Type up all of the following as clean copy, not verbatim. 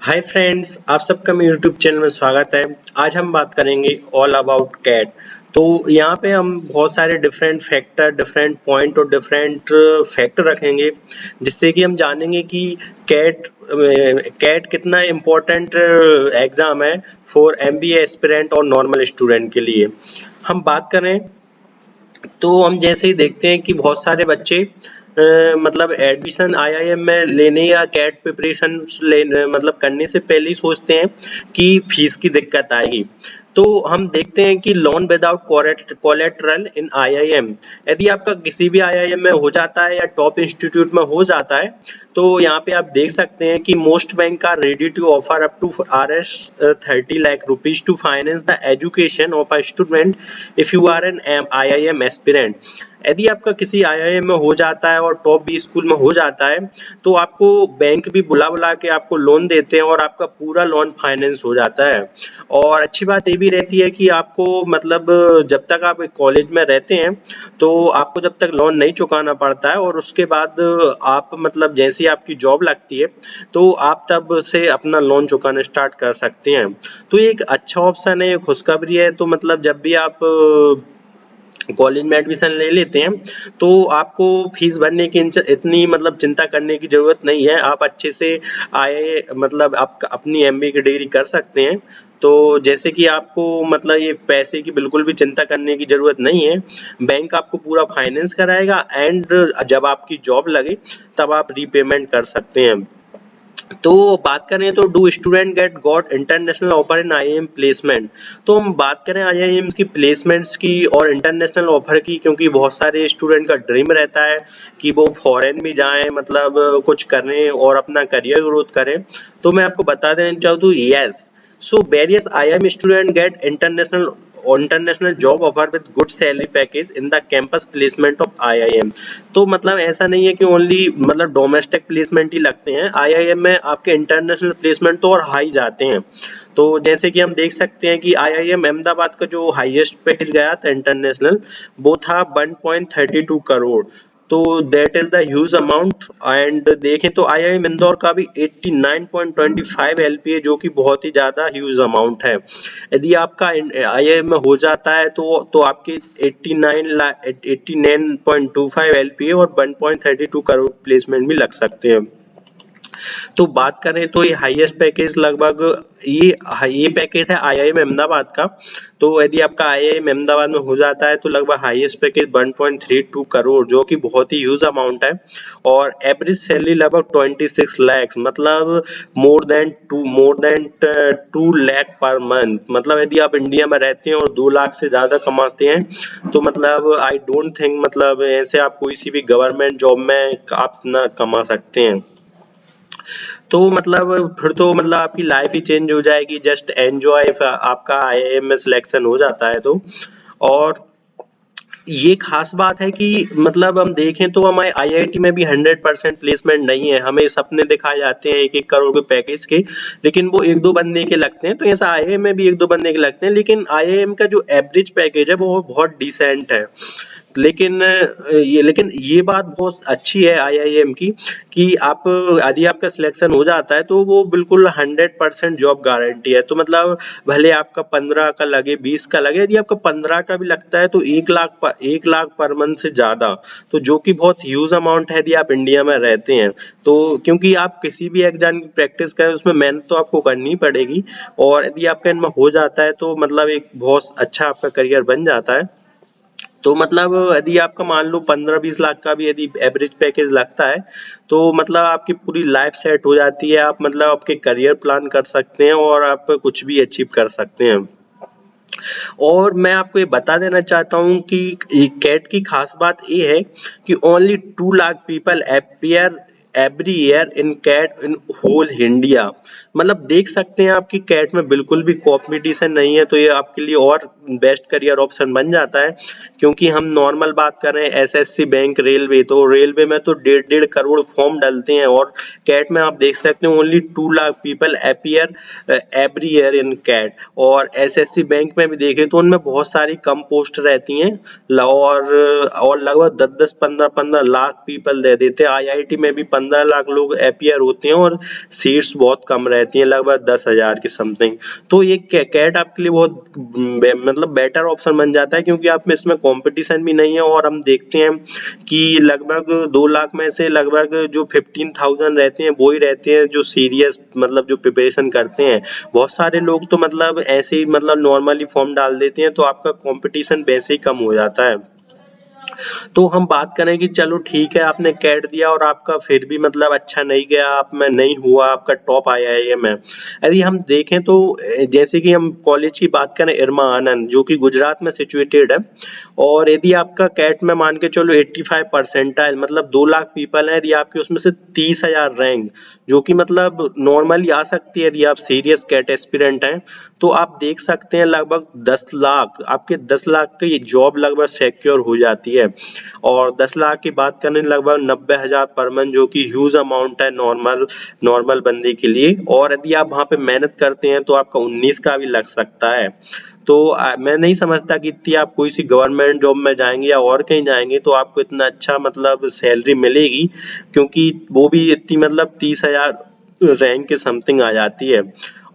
Hi friends, आप सबका मेरे यूट्यूब चैनल में स्वागत है। आज हम बात करेंगे ऑल अबाउट कैट। तो यहाँ पे हम बहुत सारे डिफरेंट फैक्टर, डिफरेंट पॉइंट और डिफरेंट फैक्टर रखेंगे, जिससे कि हम जानेंगे कि कैट कैट कितना इम्पोर्टेंट एग्ज़ाम है फॉर एमबीए एस्पिरेंट और नॉर्मल स्टूडेंट के लिए। हम बात करें तो हम जैसे ही देखते हैं कि बहुत सारे बच्चे मतलब एडमिशन आईआईएम में लेने या कैट प्रिपरेशन लेने मतलब करने से पहले ही सोचते हैं कि फीस की दिक्कत आएगी। तो हम देखते हैं कि लोन विदाउट कोलेटरल इन आईआईएम, यदि आपका किसी भी आईआईएम में हो जाता है या टॉप इंस्टीट्यूट में हो जाता है, तो यहाँ पे आप देख सकते हैं कि most bank are ready to offer up to Rs 30 lakh rupees to finance the education of a student if you are an IIM aspirant। यदि आपका किसी आईआईएम में हो जाता है और टॉप बी स्कूल में हो जाता है, तो आपको बैंक भी बुला के आपको लोन देते हैं और आपका पूरा लोन फाइनेंस हो जाता है। और अच्छी बात ये भी रहती है कि आपको मतलब जब तक आप कॉलेज में रहते हैं, तो आपको जब तक लोन नहीं चुकाना पड़ता है, और उसके बाद आप मतलब जैसे ही आपकी जॉब लगती है, तो आप तब से अपना लोन चुकाना स्टार्ट कर सकते हैं। तो ये एक अच्छा ऑप्शन है, खुशखबरी है। तो मतलब जब भी आप कॉलेज में एडमिशन ले लेते हैं, तो आपको फीस भरने की इतनी मतलब चिंता करने की ज़रूरत नहीं है। आप अच्छे से आए मतलब आप अपनी एमबीए की डिग्री कर सकते हैं। तो जैसे कि आपको मतलब ये पैसे की बिल्कुल भी चिंता करने की ज़रूरत नहीं है। बैंक आपको पूरा फाइनेंस कराएगा, एंड जब आपकी जॉब लगे तब आप रीपेमेंट कर सकते हैं। तो बात करें तो do student get got international offer in IIM placement. तो हम बात करें आईआईएम की प्लेसमेंट्स की और इंटरनेशनल ऑफर की, क्योंकि बहुत सारे स्टूडेंट का ड्रीम रहता है कि वो फॉरेन भी जाएं, मतलब कुछ करें और अपना करियर ग्रोथ करें। तो मैं आपको बता देना चाहता हूँ, yes, so various IIM student get international job offer with good salary package in the campus placement of IIM। तो मतलब ऐसा नहीं है कि ओनली मतलब डोमेस्टिक प्लेसमेंट ही लगते हैं, आईआईएम में आपके इंटरनेशनल प्लेसमेंट तो और हाई जाते हैं। तो जैसे कि हम देख सकते हैं कि आईआईएम अहमदाबाद का जो हाईएस्ट पैकेज गया था इंटरनेशनल, वो था 1.32 करोड़। तो that is the huge amount. And देखें तो आईआईएम इंदौर का भी 89.25 एलपीए, जो कि बहुत ही ज्यादा ह्यूज अमाउंट है। यदि आपका आईआईएम में हो जाता है, तो आपके 89.25 एलपीए और 1.32 करोड़ प्लेसमेंट भी लग सकते हैं। तो बात करें तो ये हाईएस्ट पैकेज लगभग ये पैकेज है आईआईएम अहमदाबाद का। तो यदि आपका आईआईएम अहमदाबाद में हो जाता है, तो लगभग हाईएस्ट पैकेज 1.32 करोड़, जो कि बहुत ही ह्यूज अमाउंट है। और एवरेज सैलरी लगभग 26 लाख, मतलब more than 2 lakh per month. मतलब यदि आप इंडिया में रहते हैं और 2 लाख से ज्यादा कमाते हैं, तो मतलब आई डोंट थिंक मतलब ऐसे आप कोई सी भी गवर्नमेंट जॉब में आप ना कमा सकते हैं। तो मतलब फिर तो मतलब आपकी लाइफ ही चेंज हो जाएगी। जस्ट एंजॉय, आपका आईआईएम में सिलेक्शन हो जाता है तो। और ये खास बात है कि मतलब हम देखें तो हमारे आईआईटी में भी 100% प्लेसमेंट नहीं है। हमें सपने दिखाए जाते हैं 1-1 करोड़ के पैकेज के, लेकिन वो 1-2 बंदे के लगते हैं। तो ऐसा आईआईएम में भी 1-2 बंदे के लगते हैं, लेकिन आईआईएम का जो एवरेज पैकेज है वो बहुत डिसेंट है। लेकिन ये बात बहुत अच्छी है आईआईएम की, कि आप यदि आपका सिलेक्शन हो जाता है, तो वो बिल्कुल 100% जॉब गारंटी है। तो मतलब भले आपका 15 का लगे, 20 का लगे, यदि आपका 15 का भी लगता है, तो 1 लाख पर मंथ से ज्यादा, तो जो कि बहुत ह्यूज अमाउंट है यदि आप इंडिया में रहते हैं। तो क्योंकि आप किसी भी एग्जाम की प्रैक्टिस करें, उसमें मेहनत तो आपको करनी ही पड़ेगी। और यदि आपका इनमें हो जाता है, तो मतलब एक बहुत अच्छा आपका करियर बन जाता है। तो मतलब यदि आपका मान लो 15-20 लाख का भी यदि एवरेज पैकेज लगता है, तो मतलब आपकी पूरी लाइफ सेट हो जाती है। आप मतलब आपके करियर प्लान कर सकते हैं और आप कुछ भी अचीव कर सकते हैं। और मैं आपको ये बता देना चाहता हूँ कि कैट की खास बात ये है कि only 2 lakh people appear every year in CAT in whole India. मतलब देख सकते हैं आपकी कैट में बिल्कुल भी कंपटीशन नहीं है। तो ये आपके लिए और बेस्ट करियर ऑप्शन बन जाता है, क्योंकि हम नॉर्मल बात कर रहे हैं एसएससी, बैंक, रेलवे। तो रेलवे में तो 1.5 करोड़ फॉर्म डलते हैं, और कैट में आप देख सकते हैं only 2 lakh people appear every year in CAT. और एसएससी, बैंक में भी देखें तो उनमें बहुत सारी कम पोस्ट रहती हैं, और लगभग 10-10, 15-15 लाख पीपल दे देते हैं। आईआईटी में भी 15 लाख लोग अपीयर होते हैं और सीट्स बहुत कम रहती हैं, लगभग 10,000 की समथिंग। तो ये कैट आपके लिए बहुत मतलब बेटर ऑप्शन बन जाता है, क्योंकि आप में इसमें कंपटीशन भी नहीं है। और हम देखते हैं कि लगभग 2 लाख में से लगभग जो 15,000 रहते हैं वो ही रहते हैं जो सीरियस मतलब जो प्रिपरेशन करते हैं। बहुत सारे लोग तो मतलब ऐसे ही मतलब नॉर्मली फॉर्म डाल देते हैं, तो आपका कंपटीशन वैसे ही कम हो जाता है। तो हम बात करें कि चलो ठीक है, आपने कैट दिया और आपका फिर भी मतलब अच्छा नहीं गया, आप में नहीं हुआ, आपका टॉप IIM में। यदि हम देखें तो जैसे कि हम कॉलेज की बात करें, इरमा आनंद जो कि गुजरात में सिचुएटेड है, और यदि आपका कैट में मान के चलो 85 परसेंटाइल मतलब 2 लाख पीपल है, यदि आपके उसमें से 30,000 रैंक, जो कि मतलब नॉर्मली आ सकती है यदि आप सीरियस कैट एस्पिरेंट हैं, तो आप देख सकते हैं लगभग 10 लाख, आपके 10 लाख की जॉब लगभग सिक्योर हो जाती है। और 10 लाख की बात करें लगभग 90,000 पर मंथ, जो कि ह्यूज अमाउंट है नॉर्मल बंदे के लिए। और यदि आप वहाँ पे मेहनत करते हैं तो आपका 19 का भी लग सकता है। तो मैं नहीं समझता कि इतनी आप कोई सी गवर्नमेंट जॉब में जाएंगे या और कहीं जाएंगे तो आपको इतना अच्छा मतलब सैलरी मिलेगी, क्योंकि वो भी इतनी मतलब 30,000 रैंक के समथिंग आ जाती है।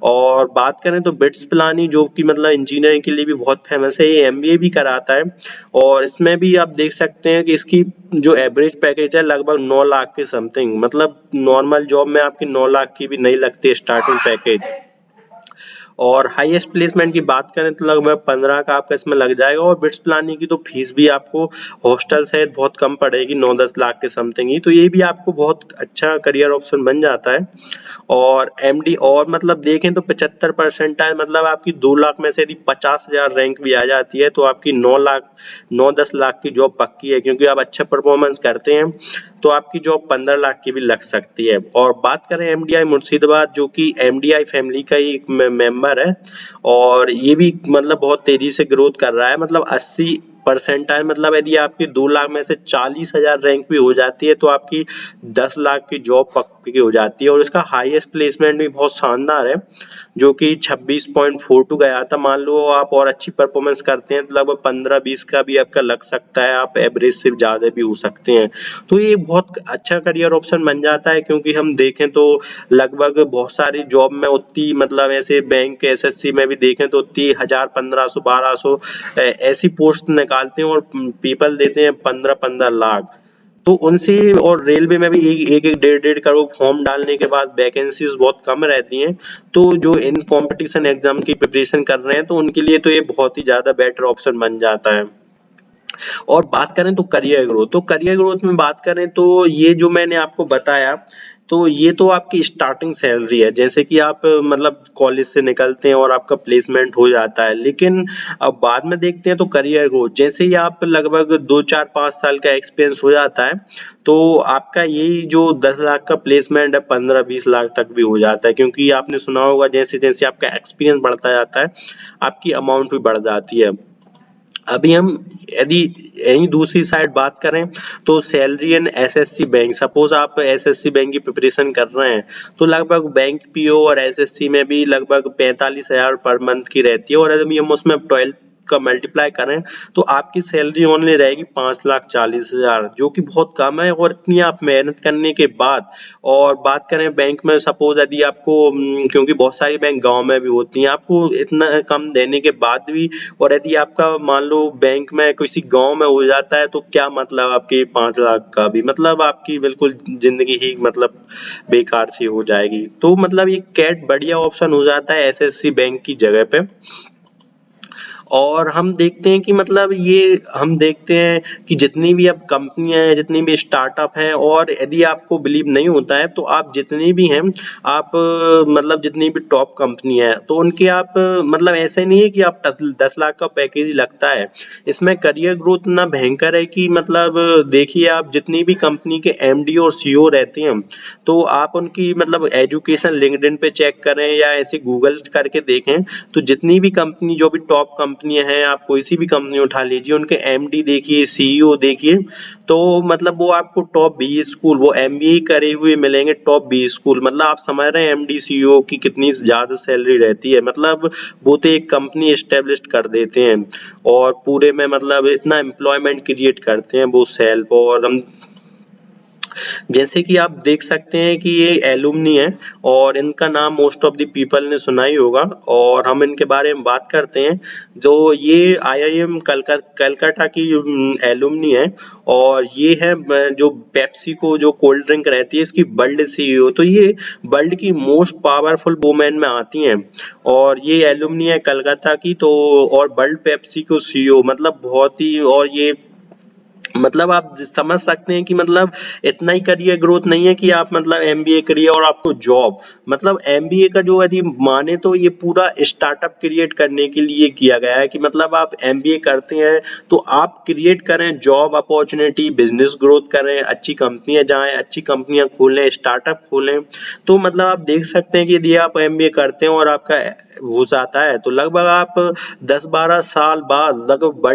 और बात करें तो बिट्स पिलानी जो कि मतलब इंजीनियरिंग के लिए भी बहुत फेमस है, ये MBA भी कराता है। और इसमें भी आप देख सकते हैं कि इसकी जो एवरेज पैकेज है लगभग 9 लाख के समथिंग, मतलब नॉर्मल जॉब में आपकी 9 लाख की भी नहीं लगती स्टार्टिंग पैकेज। और हाईएस्ट प्लेसमेंट की बात करें तो लगभग 15 का आपका इसमें लग जाएगा। और बिट्स पिलानी की तो फीस भी आपको हॉस्टल सहित बहुत कम पड़ेगी, 9-10 लाख के समथिंग ही, तो ये भी आपको बहुत अच्छा करियर ऑप्शन बन जाता है। और MD और मतलब देखें तो 75 परसेंटाइल मतलब आपकी 2 लाख में से यदि 50,000 रैंक भी आ जाती है तो आपकी 9-10 लाख की जॉब पक्की है, क्योंकि आप अच्छा परफॉर्मेंस करते हैं तो आपकी जॉब 15 लाख की भी लग सकती है। और बात करें MDI मुर्शिदाबाद, जो कि MDI फैमिली का ही एक मेंबर है, और ये भी मतलब बहुत तेजी से ग्रोथ कर रहा है, मतलब 80 परसेंटाइल मतलब यदि आपकी 2 लाख में से 40,000 रैंक भी हो जाती है तो आपकी 10 लाख की जॉब पक्की हो जाती है। और इसका हाईएस्ट प्लेसमेंट भी बहुत शानदार है, जो कि 26.42 गया था। मान लो आप और अच्छी परफॉर्मेंस करते हैं तो लगभग 15-20 का भी आपका लग सकता है, आप एवरेज से ज़्यादा भी हो सकते हैं। तो ये बहुत अच्छा करियर ऑप्शन बन जाता है, क्योंकि हम देखें तो लगभग बहुत सारी जॉब में उतनी मतलब ऐसे बैंक SSC में भी देखें तो उतनी 1000, 1500, 1200 ऐसी पोस्ट निकालते हैं और पीपल देते हैं 15-15 लाख। तो उनसे और रेलवे में भी एक 1.5 करोड़ फॉर्म डालने के बाद वैकेंसीज बहुत कम रहती हैं। तो जो इन कंपटीशन एग्जाम की प्रिपरेशन कर रहे हैं तो उनके लिए तो ये बहुत ही ज्यादा बेटर ऑप्शन बन जाता है। और बात करें तो करियर ग्रोथ में बात करें तो ये जो मैंने आपको बताया, तो ये तो आपकी स्टार्टिंग सैलरी है, जैसे कि आप मतलब कॉलेज से निकलते हैं और आपका प्लेसमेंट हो जाता है। लेकिन अब बाद में देखते हैं तो करियर ग्रोथ जैसे ही आप लगभग 2-4-5 साल का एक्सपीरियंस हो जाता है तो आपका यही जो 10 लाख का प्लेसमेंट है 15-20 लाख तक भी हो जाता है, क्योंकि आपने सुना होगा जैसे जैसे आपका एक्सपीरियंस बढ़ता जाता है आपकी अमाउंट भी बढ़ जाती है। अभी हम यदि यही दूसरी साइड बात करें तो salary and SSC bank, suppose आप SSC बैंक की प्रिपरेशन कर रहे हैं तो लगभग बैंक PO और SSC में भी लगभग 45,000 पर मंथ की रहती है। और यदि हम उसमें 12 का मल्टीप्लाई करें तो आपकी सैलरी ओनली रहेगी 5,40,000, जो कि बहुत कम है। और इतनी आप मेहनत करने के बाद, और बात करें बैंक में सपोज यदि आपको क्योंकि बहुत सारी बैंक गांव में भी होती हैं, आपको इतना कम देने के बाद भी, और यदि आपका मान लो बैंक में किसी गांव में हो जाता है तो क्या मतलब आपके 5 लाख का भी मतलब आपकी बिल्कुल जिंदगी ही मतलब बेकार सी हो जाएगी। तो मतलब ये कैट बढ़िया ऑप्शन हो जाता है SSC बैंक की जगह पे। और हम देखते हैं कि मतलब ये हम देखते हैं कि जितनी भी अब कंपनियां हैं, जितनी भी स्टार्टअप हैं, और यदि आपको बिलीव नहीं होता है तो आप जितनी भी हैं आप मतलब जितनी भी टॉप कंपनी है तो उनके आप मतलब ऐसे नहीं है कि आप 10 लाख का पैकेज ही लगता है। इसमें करियर ग्रोथ इतना भयंकर है कि मतलब देखिए आप जितनी भी कंपनी के MD और CEO रहते हैं तो आप उनकी मतलब एजुकेशन लिंक्डइन पे चेक करें या ऐसे गूगल करके देखें, तो जितनी भी कंपनी जो भी टॉप कंपनियां हैं, आप कोई सी भी कंपनी उठा लीजिए, उनके MD देखिए, CEO देखिए, तो मतलब वो आपको टॉप 20 स्कूल, वो MBA करे हुए मिलेंगे टॉप 20 स्कूल। मतलब आप समझ रहे हैं MD CEO की कितनी ज्यादा सैलरी रहती है, मतलब वो तो एक कंपनी एस्टेब्लिश कर देते हैं और पूरे में मतलब इतना एम्प्लॉयमेंट क्रिएट करते हैं वो सेल्फ। और हम जैसे कि आप देख सकते हैं कि ये एलुमनी है और इनका नाम मोस्ट ऑफ द पीपल ने सुना ही होगा और हम इनके बारे में बात करते हैं। जो ये आईआईएम कलकत्ता की एलुमनी है और ये है जो पेप्सी को जो कोल्ड ड्रिंक रहती है इसकी वर्ल्ड सीईओ। तो ये वर्ल्ड की मोस्ट पावरफुल वुमेन में आती हैं और ये एलुमनी है कलकत्ता की। तो और वर्ल्ड पेप्सी को सीईओ मतलब बहुत ही, और ये मतलब आप समझ सकते हैं कि मतलब इतना ही करियर ग्रोथ नहीं है कि आप मतलब एमबीए करिए और आपको जॉब, मतलब एमबीए का जो यदि माने तो ये पूरा स्टार्टअप क्रिएट करने के लिए किया गया है कि मतलब आप एमबीए करते हैं तो आप क्रिएट करें जॉब अपॉर्चुनिटी, बिजनेस ग्रोथ करें, अच्छी कंपनियां जाएं, अच्छी कंपनियां खोलें, स्टार्टअप खोलें। तो मतलब आप देख सकते हैं कि यदि आप एमबीए करते हैं और आपका घुस आता है तो लगभग आप 10-12 साल बाद लगभग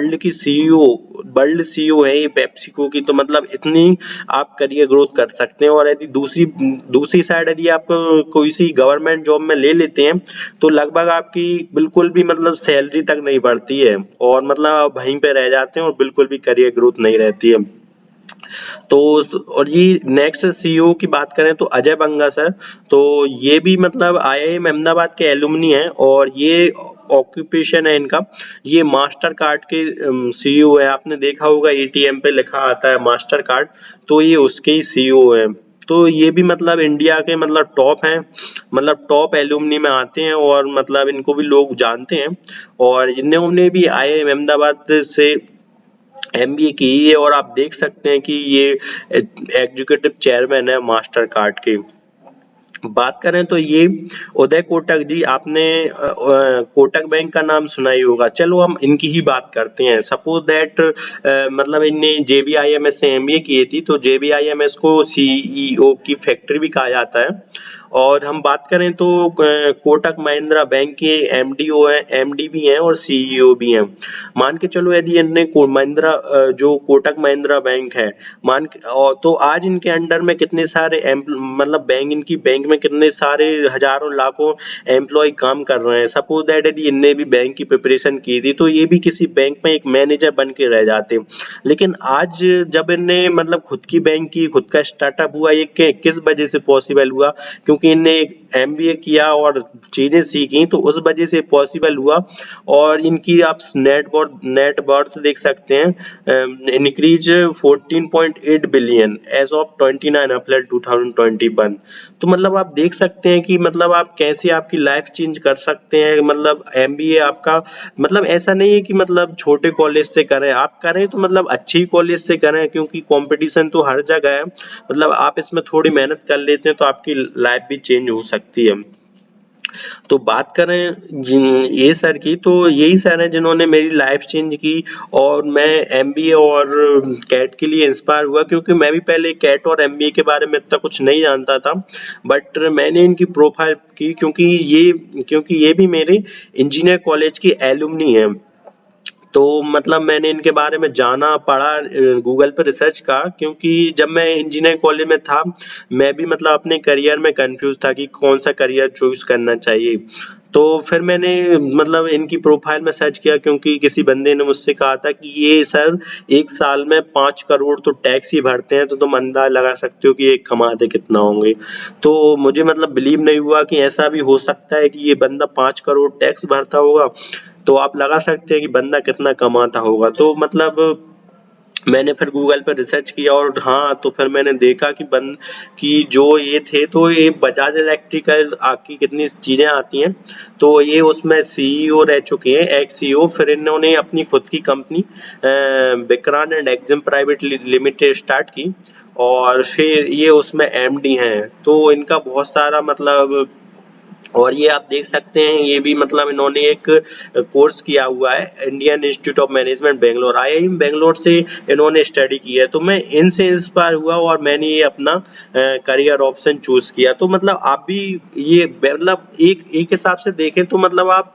वर्ल्ड सीईओ है ये पेप्सिको की। तो मतलब इतनी आप करियर ग्रोथ कर सकते हैं। और यदि दूसरी दूसरी साइड यदि आप कोई सी गवर्नमेंट जॉब में ले लेते हैं तो लगभग आपकी बिल्कुल भी मतलब सैलरी तक नहीं बढ़ती है और मतलब आप वहीं पे रह जाते हैं और बिल्कुल भी करियर ग्रोथ नहीं रहती है। तो और ये नेक्स्ट सीईओ की बात करें तो अजय बंगा सर। तो ये भी मतलब आईआईएम अहमदाबाद के एलुमनी हैं और ये ऑक्यूपेशन है इनका, ये मास्टर कार्ड के सीईओ है। आपने देखा होगा एटीएम पे लिखा आता है मास्टर कार्ड, तो ये उसके ही सीईओ हैं। तो ये भी मतलब इंडिया के मतलब टॉप हैं, मतलब टॉप एलुमनी में आते हैं और मतलब इनको भी लोग जानते हैं। और इन्होंने भी आईआईएम अहमदाबाद से एमबीए की है और आप देख सकते हैं कि ये एग्जीक्यूटिव चेयरमैन है मास्टर कार्ड के। बात करें तो ये उदय कोटक जी, आपने कोटक बैंक का नाम सुना ही होगा। चलो हम इनकी ही बात करते हैं। सपोज दैट मतलब इनने जेबीआईएमएस से एमबीए की थी, तो जेबीआईएमएस को सीईओ की फैक्ट्री भी कहा जाता है। और हम बात करें तो कोटक महिंद्रा बैंक के एमडीओ हैं, एमडी भी हैं और सीईओ भी हैं। मान के चलो यदि इनने महिंद्रा जो कोटक महिंद्रा बैंक है, और तो आज इनके अंडर में कितने सारे मतलब बैंक में कितने सारे हजारों लाखों एम्प्लॉय काम कर रहे हैं। सपोज दैट यदि इनने भी बैंक की प्रिपरेशन की थी तो ये भी किसी बैंक में एक मैनेजर बन के रह जाते। लेकिन आज जब इनने मतलब खुद की बैंक की, खुद का स्टार्टअप हुआ, ये किस वजह से पॉसिबल हुआ? क्योंकि इनने एमबीए किया और चीजें सीखी, तो उस वजह से पॉसिबल हुआ। और इनकी आप नेट वर्थ देख सकते हैं, इंक्रीज 14.8 बिलियन एज ऑफ 29 अप्रैल 2021। तो मतलब आप देख सकते हैं कि मतलब आप कैसे आपकी लाइफ चेंज कर सकते हैं। मतलब एमबीए आपका मतलब ऐसा नहीं है कि मतलब छोटे कॉलेज से करें, आप करें तो मतलब अच्छी कॉलेज से करें, क्योंकि कंपटीशन तो हर जगह है। मतलब आप इसमें थोड़ी मेहनत कर लेते हैं तो आपकी लाइफ भी चेंज हो सकती है। तो बात करें ये सर की, तो यही सर हैं जिन्होंने मेरी लाइफ चेंज की और मैं एमबीए और कैट के लिए इंस्पायर हुआ, क्योंकि मैं भी पहले कैट और एमबीए के बारे में इतना कुछ नहीं जानता था। बट मैंने इनकी प्रोफाइल की क्योंकि ये भी मेरे इंजीनियर कॉलेज की एलुमनी है। तो मतलब मैंने इनके बारे में जाना, पढ़ा, गूगल पे रिसर्च का, क्योंकि जब मैं इंजीनियरिंग कॉलेज में था मैं भी मतलब अपने करियर में कंफ्यूज था कि कौन सा करियर चूज करना चाहिए। तो फिर मैंने मतलब इनकी प्रोफाइल में सर्च किया, क्योंकि किसी बंदे ने मुझसे कहा था कि ये सर 1 साल में 5 करोड़ तो टैक्स ही भरते हैं, तो तुम अंदाजा लगा सकते हो कि ये कमाते कितना होंगे। तो मुझे मतलब बिलीव नहीं हुआ कि ऐसा भी हो सकता है कि ये बंदा 5 करोड़ टैक्स भरता होगा। तो आप लगा सकते हैं कि बंदा कितना कमाता होगा। तो मतलब मैंने फिर गूगल पर रिसर्च किया और हाँ, तो फिर मैंने देखा कि जो ये थे, तो ये बजाज इलेक्ट्रिकल की कितनी चीजें आती हैं, तो ये उसमें सीईओ रह चुके हैं, एक्स सीईओ। फिर इन्होंने अपनी खुद की company Vikran and Exim private limited start की और फिर ये उसमें एमडी हैं। तो इनका बहुत सारा मतलब, और ये आप देख सकते हैं ये भी मतलब इन्होंने एक कोर्स किया हुआ है Indian institute of management Bangalore, IIM Bangalore से इन्होंने स्टडी की है। तो मैं इनसे इंस्पायर हुआ और मैंने ये अपना करियर ऑप्शन चूज किया। तो मतलब आप भी ये मतलब एक एक हिसाब से देखें तो मतलब आप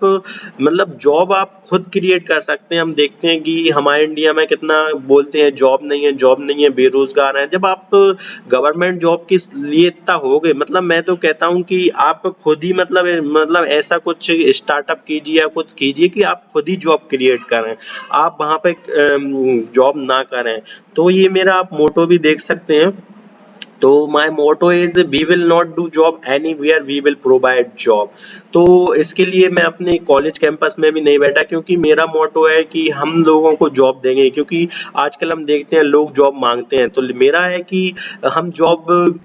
मतलब जॉब आप खुद क्रिएट कर सकते हैं। हम देखते हैं कि हमारे इंडिया में कितना बोलते हैं जॉब नहीं है, जॉब नहीं है, बेरोजगार है। जब आप गवर्नमेंट जॉब के लिए इतना हो गए, मतलब मैं तो कहता हूँ कि आप खुद ही मतलब ऐसा कुछ स्टार्टअप कीजिए या कुछ कीजिए कि आप खुद ही जॉब क्रिएट करें, आप वहां पे जॉब ना करें। तो ये मेरा आप मोटो भी देख सकते हैं तो my motto is we will not do job anywhere, we will provide job. तो इसके लिए मैं अपने कॉलेज कैंपस में भी नहीं बैठा, क्योंकि मेरा मोटो है कि हम लोगों को जॉब देंगे, क्योंकि आजकल हम देखते हैं लोग जॉब मांगते हैं। तो मेरा है कि हम जॉब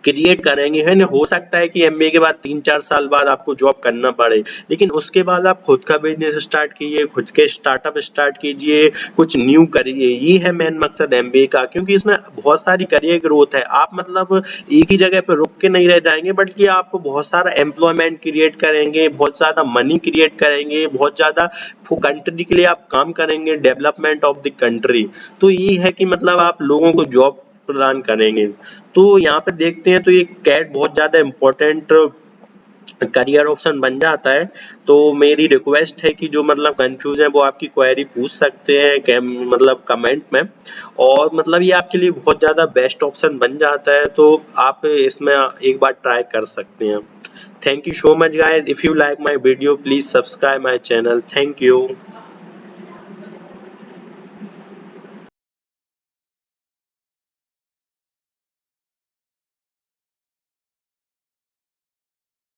क्रिएट करेंगे, है ना। हो सकता है कि एमबीए के बाद 3-4 साल बाद आपको जॉब करना पड़े, लेकिन उसके बाद आप खुद का बिजनेस स्टार्ट कीजिए, खुद के स्टार्टअप स्टार्ट कीजिए, कुछ न्यू करिए। ये है मेन मकसद एमबीए का, क्योंकि इसमें बहुत सारी करियर ग्रोथ है। आप मतलब एक ही जगह पे रुक के नहीं रह जाएंगे, बल्कि आप बहुत सारा एम्प्लॉयमेंट क्रिएट करेंगे, बहुत ज्यादा मनी क्रिएट करेंगे, बहुत ज्यादा कंट्री के लिए आप काम करेंगे, डेवलपमेंट ऑफ द कंट्री। तो ये है कि मतलब आप लोगों को जॉब प्रदान करेंगे। तो यहाँ पे देखते हैं तो ये कैट बहुत ज्यादा इम्पोर्टेंट करियर ऑप्शन बन जाता है। तो मेरी रिक्वेस्ट है कि जो मतलब कंफ्यूज है वो आपकी क्वेरी पूछ सकते हैं मतलब कमेंट में, और मतलब ये आपके लिए बहुत ज्यादा बेस्ट ऑप्शन बन जाता है। तो आप इसमें एक बार ट्राई कर सकते हैं। Thank you so much guys. If you like my video please subscribe my channel. Thank you.